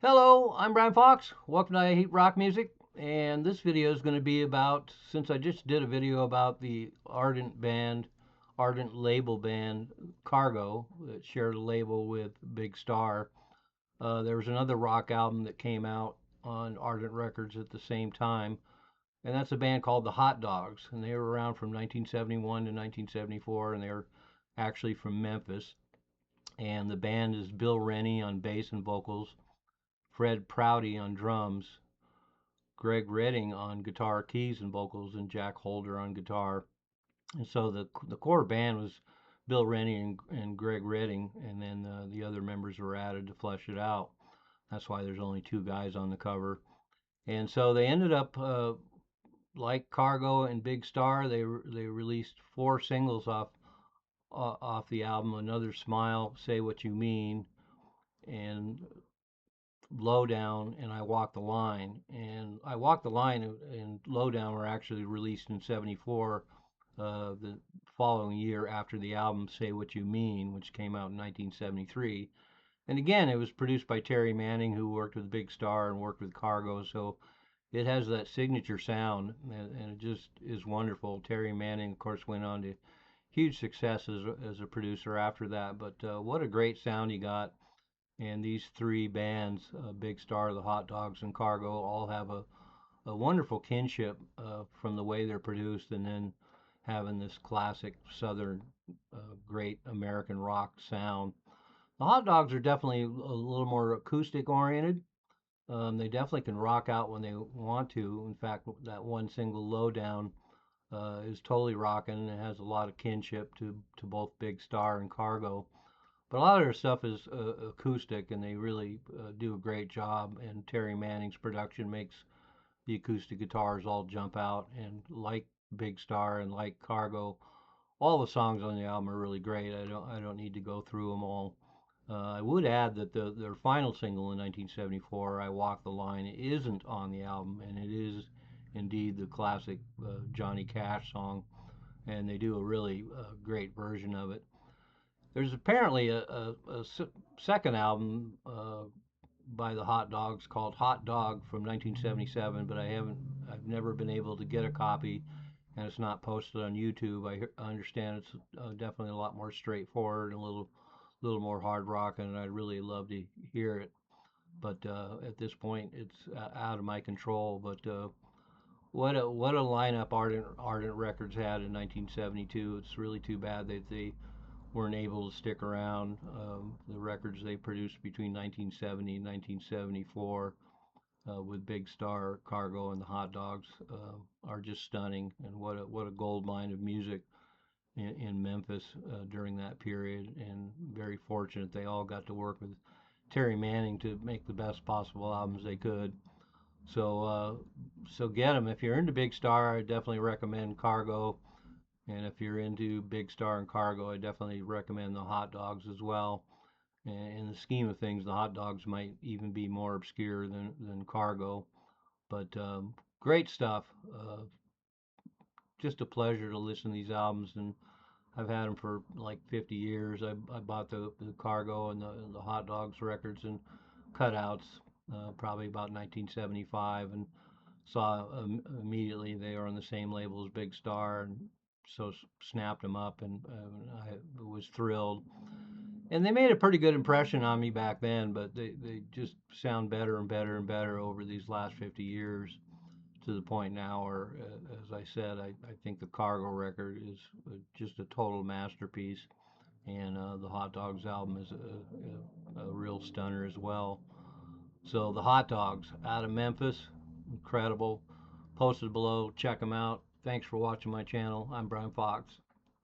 Hello, I'm Brian Fox. Welcome to I Hate Rock Music. And this video is going to be about, since I just did a video about the Ardent band, Ardent label band, Cargo, that shared a label with Big Star. There was another rock album that came out on Ardent Records at the same time, and that's a band called the Hot Dogs. And they were around from 1971 to 1974, and they were actually from Memphis. And the band is Bill Rennie on bass and vocals, Fred Prouty on drums, Greg Redding on guitar, keys, and vocals, and Jack Holder on guitar. And so the core band was Bill Rennie and Greg Redding, and then the other members were added to flesh it out. That's why there's only two guys on the cover. And so they ended up like Cargo and Big Star. They released four singles off the album: Another Smile, Say What You Mean, and Lowdown, and I Walk the Line. And I Walk the Line and Lowdown were actually released in '74, the following year after the album Say What You Mean, which came out in 1973. And again, it was produced by Terry Manning, who worked with Big Star and worked with Cargo, so it has that signature sound, and it just is wonderful. Terry Manning, of course, went on to huge success as a producer after that, but what a great sound he got. And these three bands, Big Star, the Hot Dogs, and Cargo, all have a wonderful kinship from the way they're produced, and then having this classic Southern, great American rock sound. The Hot Dogs are definitely a little more acoustic oriented. They definitely can rock out when they want to. In fact, that one single, Lowdown, is totally rocking, and it has a lot of kinship to both Big Star and Cargo. But a lot of their stuff is acoustic, and they really do a great job. And Terry Manning's production makes the acoustic guitars all jump out. And like Big Star and like Cargo, all the songs on the album are really great. I don't need to go through them all. I would add that their final single in 1974, "I Walk the Line," isn't on the album, and it is indeed the classic Johnny Cash song, and they do a really great version of it. There's apparently a second album by the Hot Dogs called Hot Dog from 1977, but I've never been able to get a copy, and it's not posted on YouTube. I understand it's definitely a lot more straightforward and a little more hard rock, and I'd really love to hear it. But at this point, it's out of my control. But what a lineup Ardent Records had in 1972. It's really too bad that they weren't able to stick around. The records they produced between 1970 and 1974 with Big Star, Cargo, and the Hot Dogs are just stunning. And what a gold mine of music in Memphis during that period. And very fortunate they all got to work with Terry Manning to make the best possible albums they could. So get them if you're into Big Star. I definitely recommend Cargo. And if you're into Big Star and Cargo, I definitely recommend the Hot Dogs as well. And in the scheme of things, the Hot Dogs might even be more obscure than Cargo. But great stuff. Just a pleasure to listen to these albums, and I've had them for like 50 years. I bought the Cargo and the Hot Dogs records and cutouts probably about 1975, and saw immediately they were on the same label as Big Star, and so snapped them up, and I was thrilled. And they made a pretty good impression on me back then, but they just sound better and better and better over these last 50 years, to the point now where, as I said, I think the Cargo record is just a total masterpiece, and the Hot Dogs album is a real stunner as well. So the Hot Dogs out of Memphis, incredible. Posted below, check them out. Thanks for watching my channel. I'm Brian Fox.